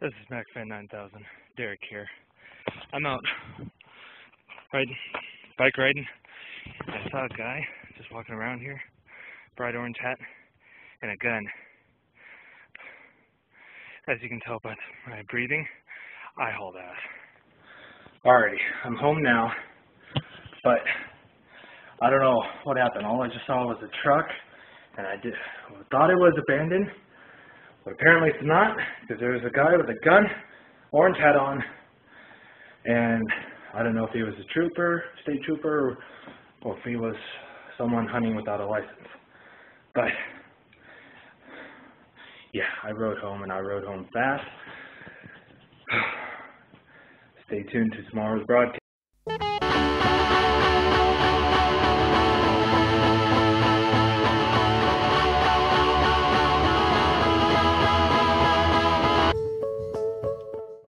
This is MacFan 9000, Derek here. I'm out bike riding, and I saw a guy just walking around here, bright orange hat, and a gun. As you can tell by my breathing, I hauled ass. Alrighty, I'm home now, but I don't know what happened. All I just saw was a truck, and I thought it was abandoned, but apparently it's not, because there was a guy with a gun, orange hat on, and I don't know if he was a trooper, state trooper, or if he was someone hunting without a license. But yeah, I rode home, and I rode home fast. Stay tuned to tomorrow's broadcast.